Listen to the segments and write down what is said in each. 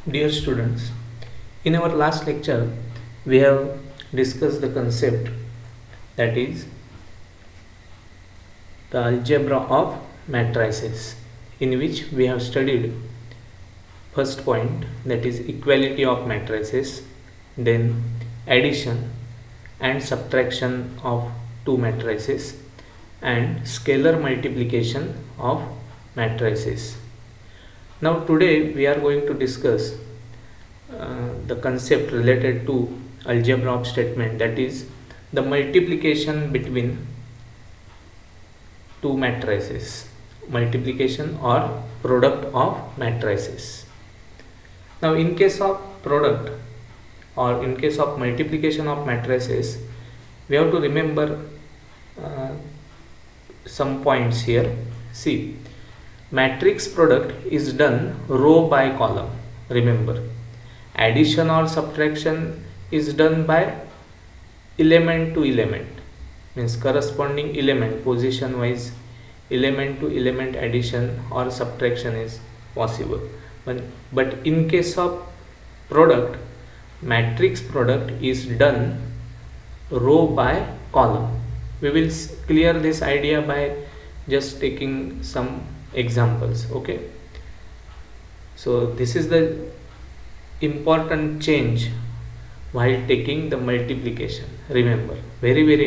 Dear students, in our last lecture we have discussed the concept, that is the algebra of matrices, in which we have studied first point, that is equality of matrices, then addition and subtraction of two matrices, and scalar multiplication of matrices. Now today we are going to discuss the concept related to algebra of statement, that is the multiplication between two matrices, multiplication or product of matrices. Now in case of product or in case of multiplication of matrices, we have to remember uh, some points here. See, matrix product is done row by column. Remember, addition or subtraction is done by element to element, means corresponding element position wise element to element addition or subtraction is possible. But in case of product, matrix product is done row by column. We will clear this idea by just taking some examples. Okay, so this is the important change while taking the multiplication. Remember, very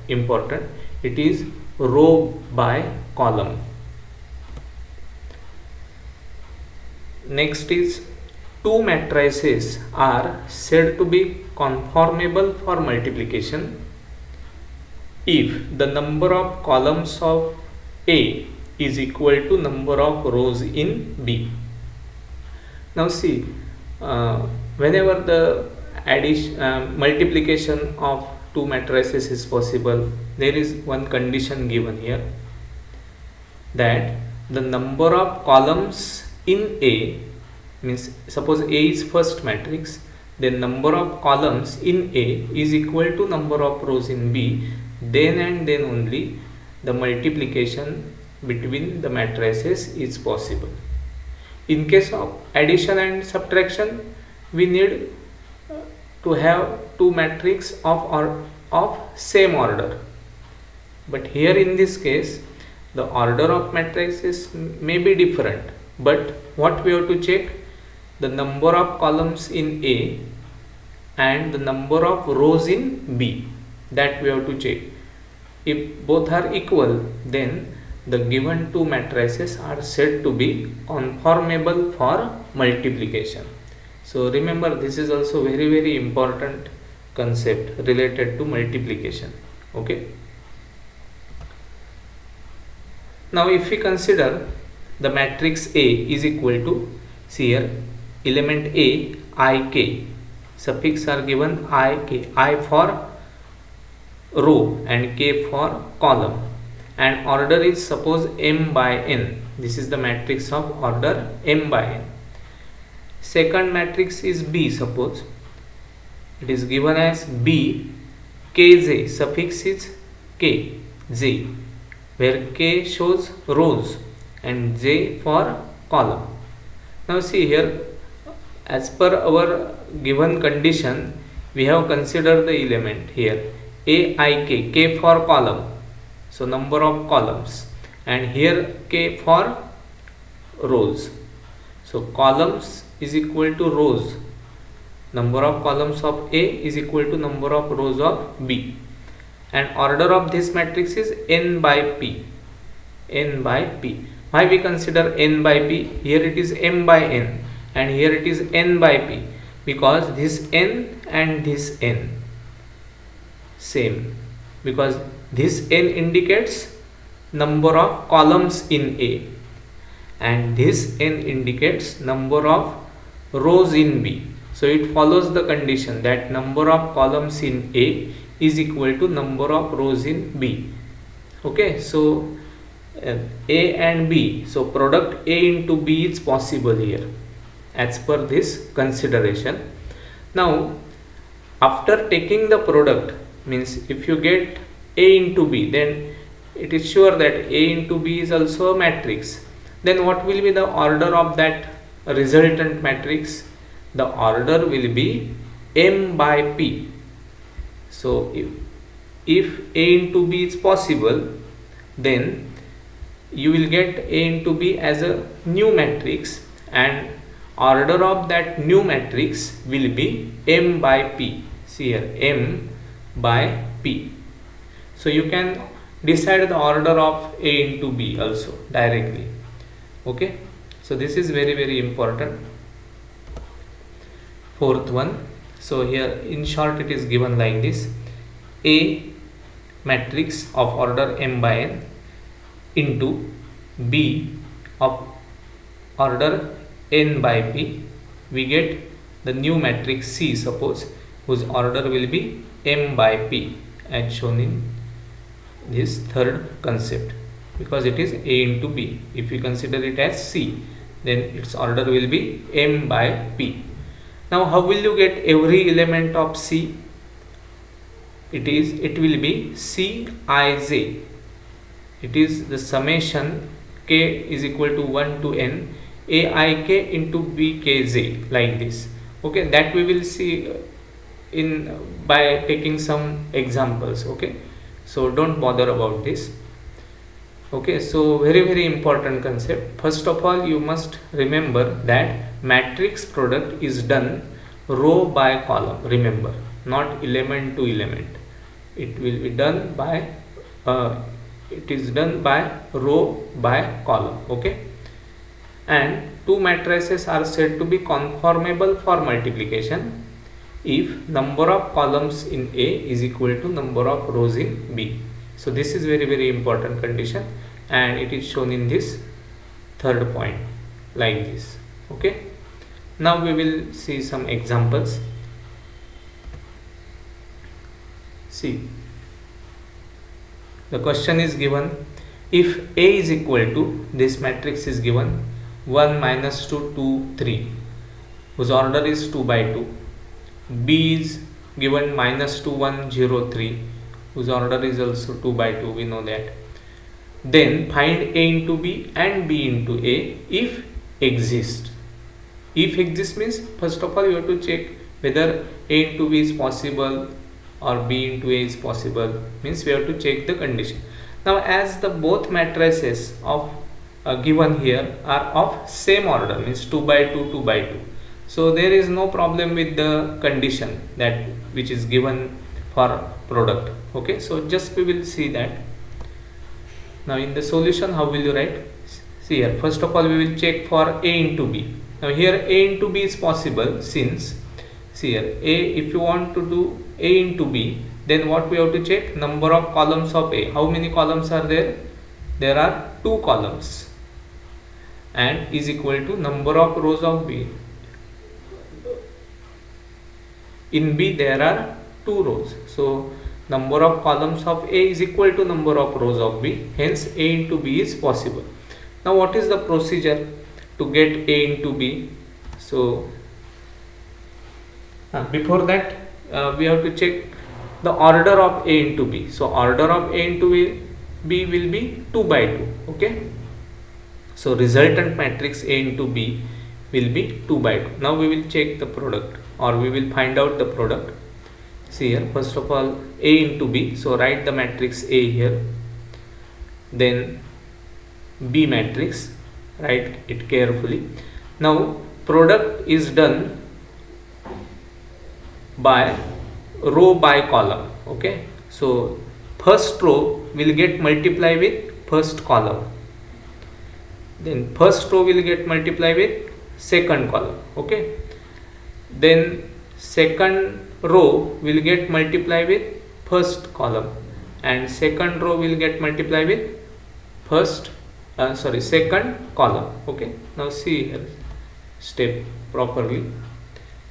important, it is row by column. Next is, two matrices are said to be conformable for multiplication if the number of columns of A is equal to number of rows in B. Now see, whenever the multiplication of two matrices is possible, there is one condition given here, that the number of columns in A, means suppose A is first matrix, then number of columns in A is equal to number of rows in B, then and then only the multiplication between the matrices is possible. In case of addition and subtraction, we need to have two matrices of same order, but here in this case the order of matrices may be different, but what we have to check, the number of columns in A and the number of rows in B, that we have to check. If both are equal, then the given two matrices are said to be conformable for multiplication. So remember, this is also very important concept related to multiplication. Okay, now if we consider the matrix A is equal to, see here, element A ik, suffix are given ik, I for row and k for column, and order is suppose m by n. This is the matrix of order m by n. Second matrix is B, suppose it is given as B kj, suffix is k, j, where k shows rows and j for column. Now see here, as per our given condition, we have considered the element here aik, k for column, so number of columns, and here k for rows, so columns is equal to rows, number of columns of A is equal to number of rows of B, and order of this matrix is n by p, n by p. Why we consider n by p? Here it is m by n and here it is n by p, because this n and this n same, because this n indicates number of columns in A and this n indicates number of rows in B. So it follows the condition that number of columns in A is equal to number of rows in B. Okay, so A and B, so product A into B is possible here as per this consideration. Now after taking the product, means if you get A into B, then it is sure that A into B is also a matrix. Then what will be the order of that resultant matrix, the order will be m by p. So if A into B is possible, then you will get A into B as a new matrix, and order of that new matrix will be m by p. See here, m by p. So you can decide the order of A into B also directly. Okay, so this is very important. Fourth one, so here in short it is given like this: A matrix of order m by n into B of order n by p. We get the new matrix C, suppose, whose order will be m by p, as shown in this third concept, because it is A into B. If we consider it as C, then its order will be m by p. Now how will you get every element of C? It will be Cij. It is the summation k is equal to 1 to n aik into bkj, like this. Okay, that we will see in by taking some examples. Okay, so don't bother about this. Okay, so very important concept. First of all, you must remember that matrix product is done row by column. Remember, not element to element. It will be done by it is done by row by column. Okay, and two matrices are said to be conformable for multiplication if number of columns in A is equal to number of rows in B. So this is very important condition, and it is shown in this third point like this. Okay, now we will see some examples. See, the question is given: if A is equal to, this matrix is given 1 minus 2 2 3, whose order is 2 by 2. B is given minus 2 1 0 3, whose order is also 2 by 2, we know that. Then find A into B and B into A if exist. If exist means, first of all you have to check whether A into B is possible or B into A is possible, means we have to check the condition. Now as the both matrices of given here are of same order, means 2 by 2 2 by 2, so there is no problem with the condition that which is given for product. Okay, so just we will see that. Now in the solution, how will you write? See here, first of all we will check for A into B. Now here A into B is possible, since see here, if you want to do A into B, then what we have to check? Number of columns of A. How many columns are there? There are 2 columns, and is equal to number of rows of B. In B there are 2 rows, so number of columns of A is equal to number of rows of B, hence A into B is possible. Now what is the procedure to get A into B? So before that we have to check the order of A into B. So order of A into B will be 2 by 2. Okay, so resultant matrix A into B will be 2 by 2. Now we will check the product, or we will find out the product. See here, first of all A into B, so write the matrix A here, then B matrix, write it carefully. Now product is done by row by column. Okay, so first row will get multiplied with first column, then first row will get multiplied with second column. Okay, then second row will get multiplied with first column, and second row will get multiplied with second column. Okay, now see here, step properly.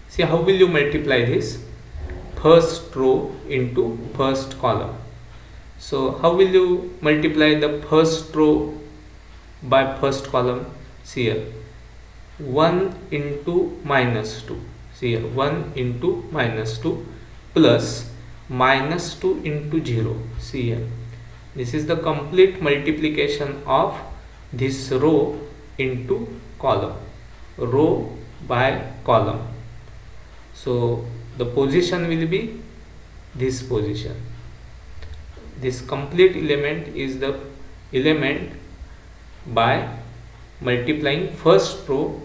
See how will you multiply this? First row into first column. So how will you multiply the first row by first column? See here, 1 into minus 2. See here, 1 into minus 2 plus minus 2 into 0. See here, this is the complete multiplication of this row into column. row by column. So the position will be this position. This complete element is the element by multiplying first row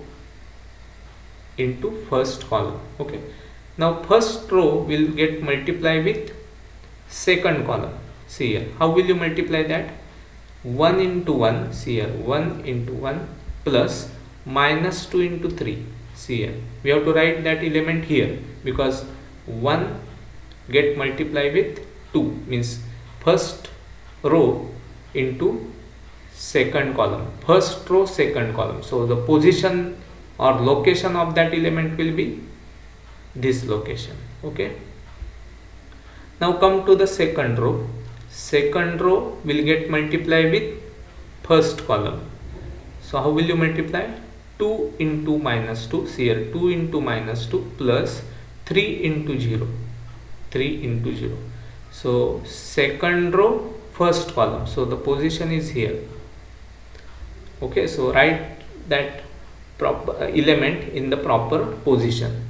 into first column. Okay, now first row will get multiplied with second column. See here, how will you multiply that? 1 into 1, see here, 1 into 1 plus minus 2 into 3. See here, we have to write that element here because 1 get multiplied with 2 means first row into second column, first row second column. So the position or location of that element will be this location. Okay, now come to the second row. Second row will get multiplied with first column. So how will you multiply? 2 into minus 2, see here, 2 into minus 2 plus 3 into 0, 3 into 0. So second row first column, so the position is here. Okay, so write that proper element in the proper position.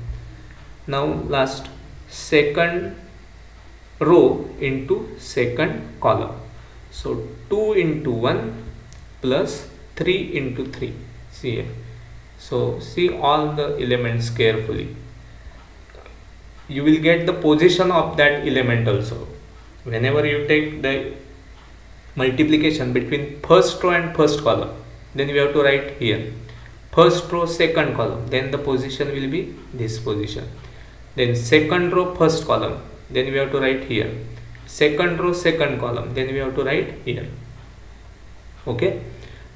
Now last, second row into second column, so 2 into 1 plus 3 into 3. See here, so see all the elements carefully. You will get the position of that element also. Whenever you take the multiplication between first row and first column, then we have to write here first row second column, then the position will be this position. Then second row first column, then we have to write here second row second column, then we have to write here. Okay,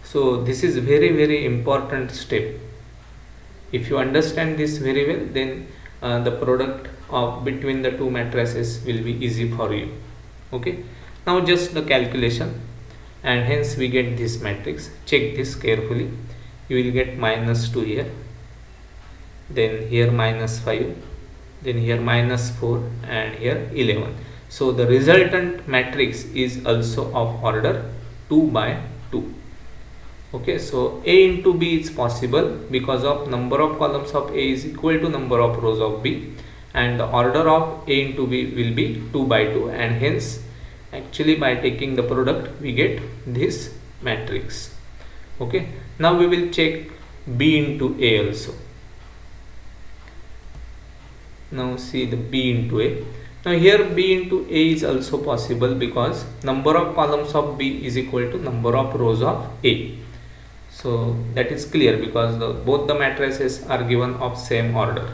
so this is very important step. If you understand this very well, then the product of between the two matrices will be easy for you. Okay, now just the calculation, and hence we get this matrix. Check this carefully. You will get minus 2 here, then here minus 5, then here minus 4, and here 11. So the resultant matrix is also of order 2 by 2. Okay, so A into B is possible because of number of columns of A is equal to number of rows of B, and the order of A into B will be 2 by 2, and hence actually by taking the product we get this matrix. Okay, now we will check B into A also. Now see the B into A. Now here B into A is also possible because number of columns of B is equal to number of rows of A. So that is clear because both the matrices are given of same order.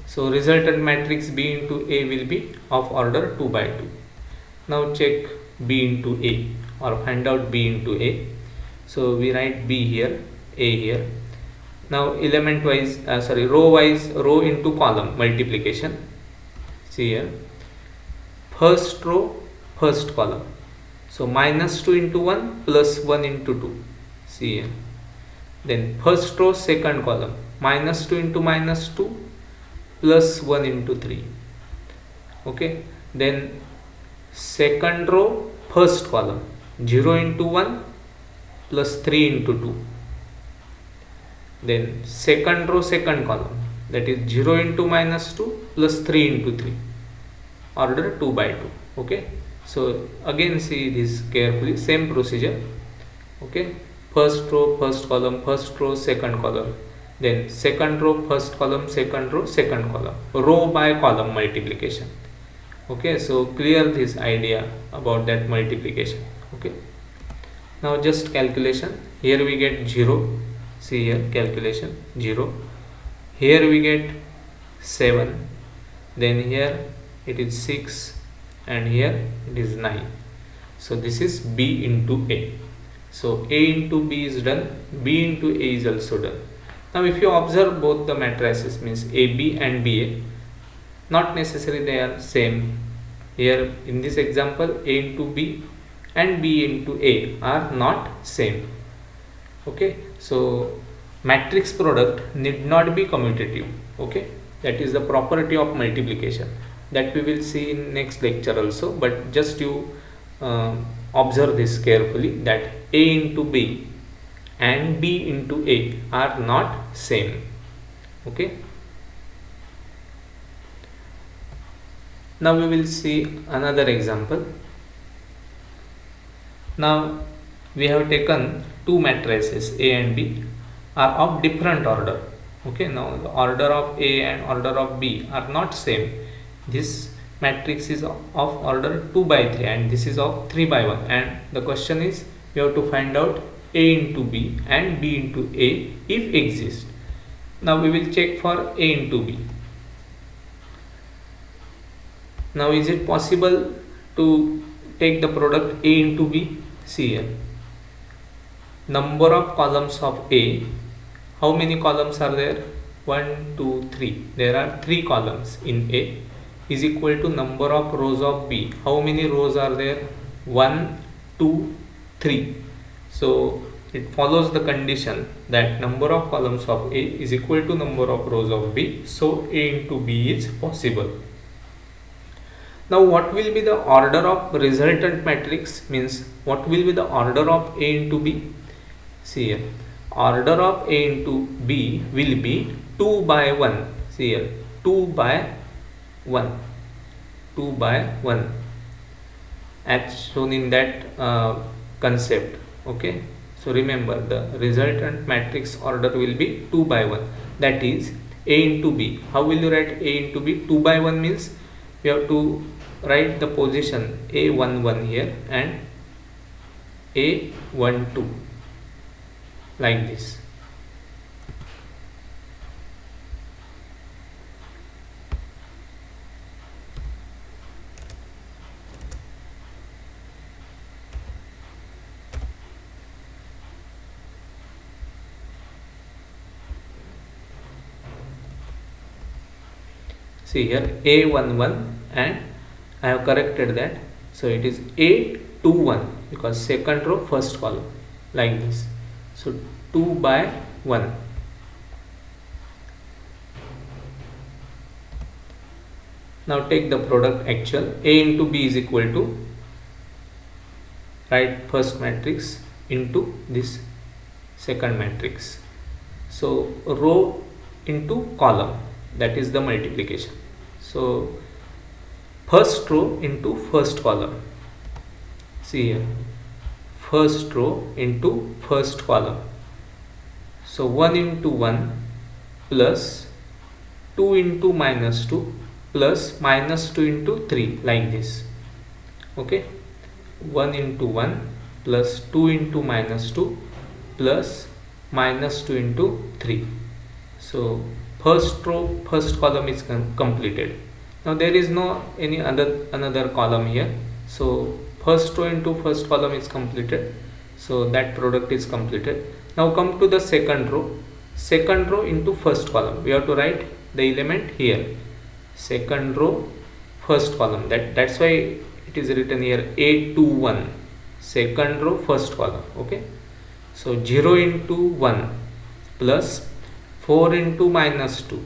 So resultant matrix B into A will be of order 2 by 2. Now check B into A or find out B into A. So we write B here, A here. Now element wise, row wise, row into column multiplication. See here, first row first column, so minus 2 into 1 plus 1 into 2. See here, then first row second column, minus 2 into minus 2 plus 1 into 3. Okay, then second row first column, 0 into 1 plus 3 into 2. Then second row second column, that is 0 into minus 2 plus 3 into 3, order 2 by 2. Okay, so again see this carefully, same procedure. Okay, first row first column, first row second column, then second row first column, second row second column, row by column multiplication. Okay, so clear this idea about that multiplication. Okay, now just calculation. Here we get 0. See here, calculation 0. Here we get 7. Then here it is 6, and here it is 9. So this is B into A. So A into B is done, B into A is also done. Now if you observe both the matrices, means AB and BA, not necessarily they are same. Here in this example, A into B and B into A are not same. Okay, so matrix product need not be commutative. Okay, that is the property of multiplication that we will see in next lecture also, but just you observe this carefully, that A into B and B into A are not same. Okay. Now we will see another example. Now we have taken two matrices A and B are of different order. Okay, now the order of A and order of B are not same. This matrix is of order 2 by 3 and this is of 3 by 1, and the question is we have to find out A into B and B into A if exist. Now we will check for A into B. Now is it possible to take the product A into B? See here, number of columns of A, how many columns are there? 1, 2, 3. There are 3 columns in A, is equal to number of rows of B. How many rows are there? 1, 2, 3. So it follows the condition that number of columns of A is equal to number of rows of B. So A into B is possible. Now what will be the order of resultant matrix? Means what will be the order of A into B? See here, order of A into B will be 2 by 1. See here, 2 by 1, 2 by 1 as shown in that concept. Okay, so remember the resultant matrix order will be 2 by 1, that is A into B. How will you write A into B? 2 by 1 means we have to write the position A11 here and A12 like this. See here, A11 and I have corrected that, so it is A21 because second row first column like this. So 2 by 1. Now take the product actual. A into B is equal to, write first matrix into this second matrix. So row into column, that is the multiplication. So first row into first column. See here, first row into first column. So 1 into 1 plus 2 into minus 2 plus minus 2 into 3 like this. Okay, 1 into 1 plus 2 into minus 2 plus minus 2 into 3. So first row first column is completed. Now there is no any another column here, so first row into first column is completed, so that product is completed. Now come to the second row into first column. We have to write the element here, second row first column, that's why it is written here A21, second row first column. Okay, so 0 into 1 plus 4 into minus 2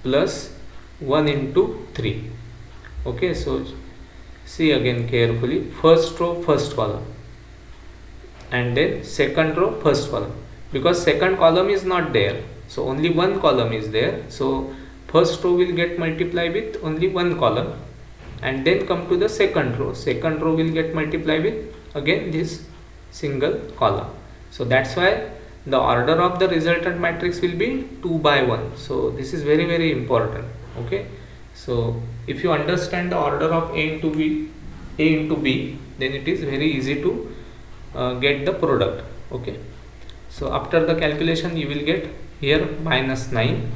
plus 1 into 3. Okay, so see again carefully, first row first column and then second row first column, because second column is not there, so only one column is there, so first row will get multiplied with only one column, and then come to the second row will get multiplied with again this single column. So that's why the order of the resultant matrix will be 2 by 1. So this is very, very important. Okay, so if you understand the order of A into B, then it is very easy to get the product. Okay, so after the calculation you will get here minus 9.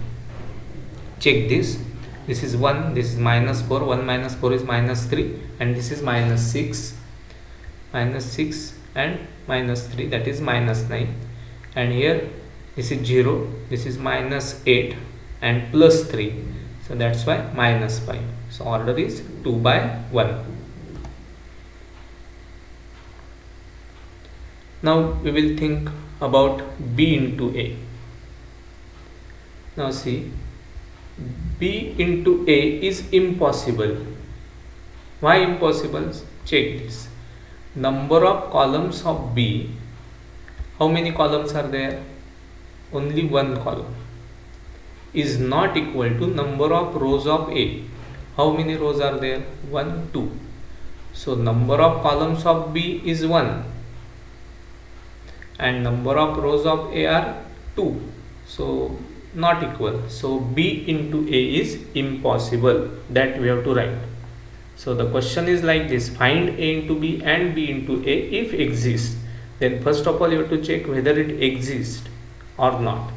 Check this is 1, this is minus 4, 1 minus 4 is minus 3, and this is minus 6 and minus 3, that is minus 9, and here this is 0, this is minus 8 and plus 3, so that's why minus 5. So order is 2 by 1. Now we will think about B into A. Now see, B into A is impossible. Why impossible? Check this. Number of columns of B, how many columns are there? Only one column. Is not equal to number of rows of A. How many rows are there? 1, 2. So number of columns of B is 1 and number of rows of A are 2. So not equal. So B into A is impossible. That we have to write. So the question is like this: find A into B and B into A if exists. Then first of all you have to check whether it exists or not,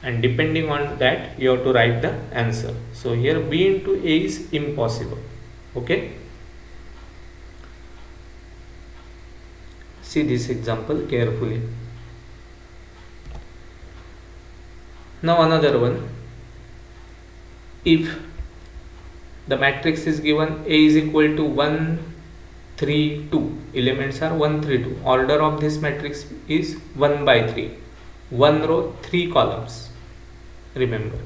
and depending on that you have to write the answer. So here B into A is impossible. Okay, see this example carefully. Now another one: if the matrix is given A is equal to 1, 3, 2, elements are 1, 3, 2, order of this matrix is 1 by 3, 1 row 3 columns, remember,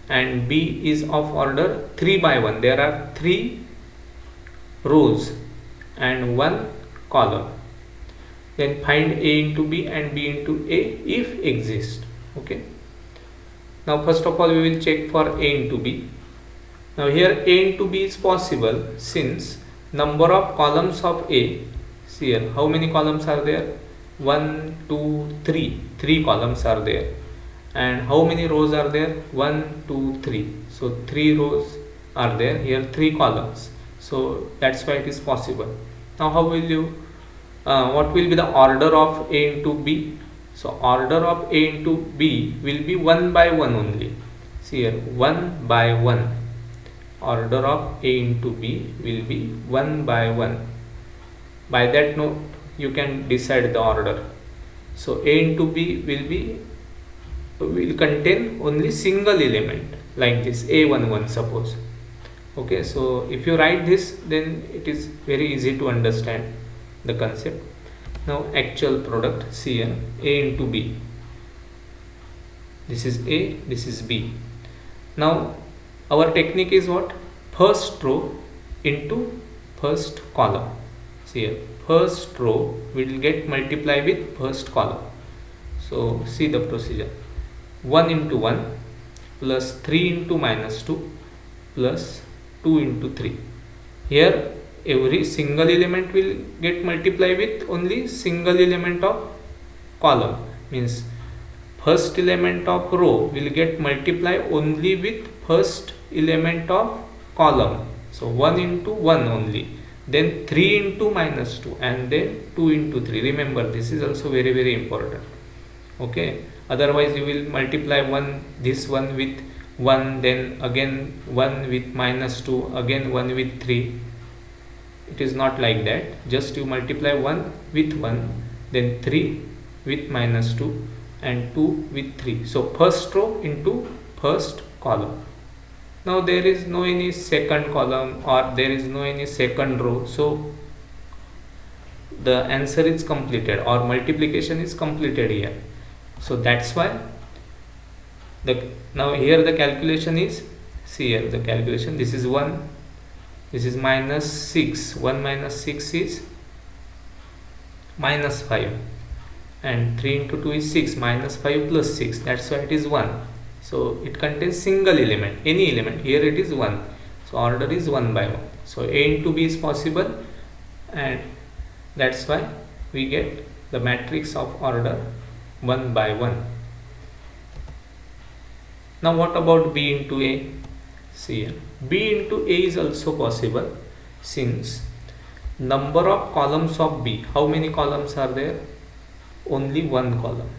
and B is of order 3 by 1, there are 3 rows and 1 column. Then find A into B and B into A if exist. Okay, now first of all we will check for A into B. Now here A into B is possible since number of columns of A, see here how many columns are there? 1, 2, 3, 3 columns are there. And how many rows are there? 1, 2, 3. So 3 rows are there, here 3 columns. So that's why it is possible. Now how will you, what will be the order of A into B? So order of A into B will be 1 by 1 only. See here 1 by 1. Order of A into B will be 1 by 1. By that note you can decide the order. So A into B will contain only single element like this A11 suppose. Okay, so if you write this then it is very easy to understand the concept. Now actual product, see here A into B. This is A, this is B. Now our technique is what? First row into first column. See here, first row will get multiply with first column. So see the procedure: 1 into 1 plus 3 into minus 2 plus 2 into 3. Here every single element will get multiply with only single element of column, means first element of row will get multiply only with first element of column. So 1 into 1 only, then 3 into minus 2 and then 2 into 3. Remember this is also very important. Okay, otherwise you will multiply this one with 1, then again 1 with minus 2, again 1 with 3. It is not like that. Just you multiply 1 with 1, then 3 with minus 2 and 2 with 3. So first row into first column. Now there is no any second column or there is no any second row, so the answer is completed or multiplication is completed here. So that's why now here the calculation is, see here the calculation, this is 1, this is minus 6, 1 minus 6 is minus 5, and 3 into 2 is 6, minus 5 plus 6, that's why it is 1. So it contains single element, any element, here it is 1. So order is 1 by 1. So A into B is possible, and that's why we get the matrix of order 1 by 1. Now what about B into A? See here, B into A is also possible since number of columns of B, how many columns are there? Only 1 column,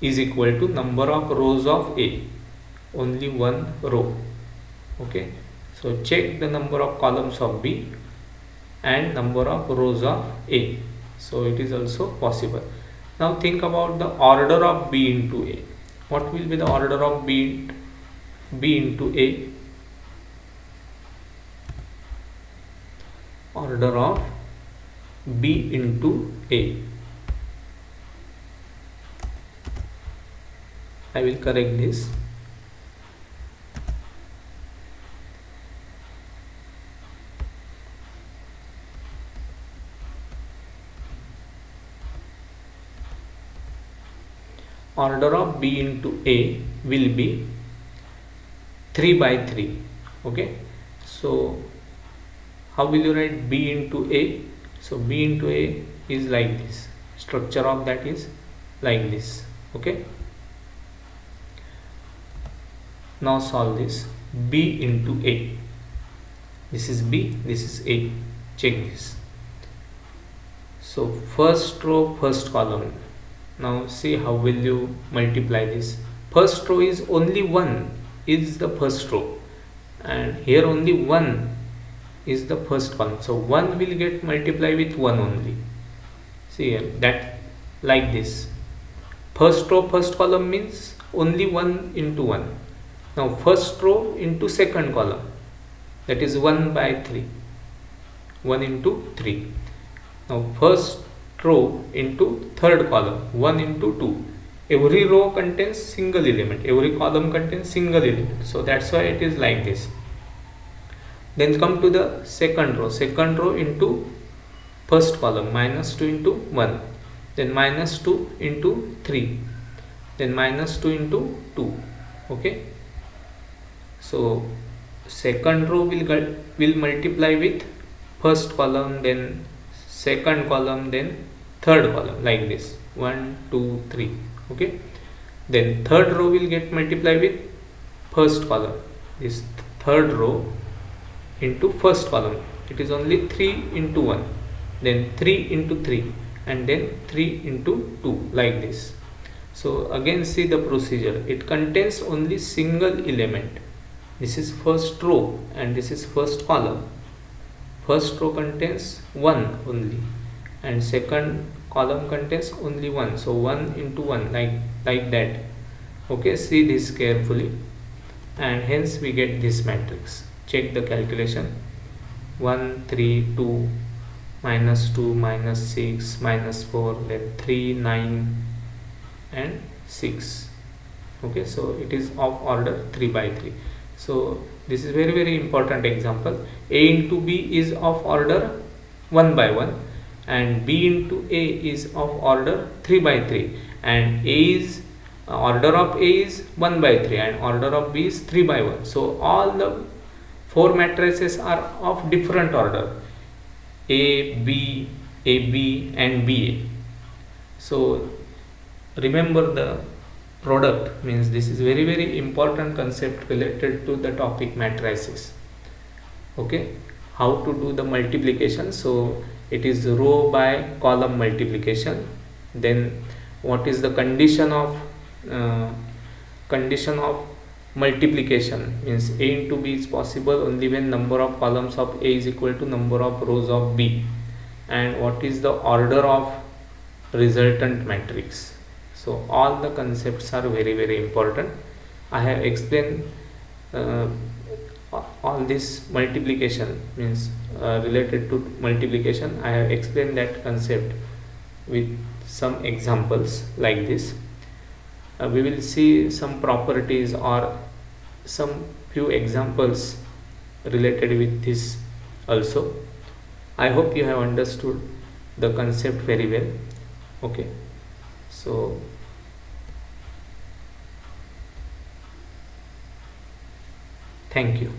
is equal to number of rows of A, only 1 row. Okay, so check the number of columns of B and number of rows of A. So it is also possible. Now think about the order of B into A. What will be the order of B into A? Order of B into A. I will correct this. order of b into a will be 3 by 3. Okay, so how will you write b into a? So b into a is like this, structure of that is like this. Okay, now solve this. B into a, this is b, this is a. Check this. So first row, first column. Now see how will you multiply this. First row is only 1 is the first row, and here only 1 is the first column, so 1 will get multiplied with 1 only. See here, that like this. First row, first column means only 1 into 1. Now first row into second column, that is 1 by 3, 1 into 3. Now first row into third column, 1 into 2. Every row contains single element, every column contains single element, so that's why it is like this. Then come to the second row. Second row into first column, minus 2 into 1, then minus 2 into 3, then minus 2 into 2. Okay, so second row will multiply with first column, then second column, then third column, like this, 1 2 3. Okay, then third row will get multiplied with first column, this third row into first column, it is only 3 into 1, then 3 into 3, and then 3 into 2, like this. So again see the procedure, it contains only single element. This is first row and this is first column. First row contains 1 only, and second column contains only 1, so 1 into 1, like that. Okay, see this carefully, and hence we get this matrix. Check the calculation. 1 3 2 minus 2 minus 6 minus 4, then 3 9 and 6. Okay, so it is of order 3 by 3. So this is very very important example. A into b is of order 1 by 1, and b into a is of order 3 by 3, and a is order of a is 1 by 3, and order of b is 3 by 1. So all the 4 matrices are of different order, a b, ab, and ba. So remember the product means this is very very important concept related to the topic matrices. Okay, how to do the multiplication? So it is row by column multiplication. Then what is the condition of multiplication? Means a into b is possible only when number of columns of a is equal to number of rows of b. And what is the order of resultant matrix? So all the concepts are very very important. I have explained all this multiplication means related to multiplication. I have explained that concept with some examples like this. We will see some properties or some few examples related with this also. I hope you have understood the concept very well. Okay, so thank you.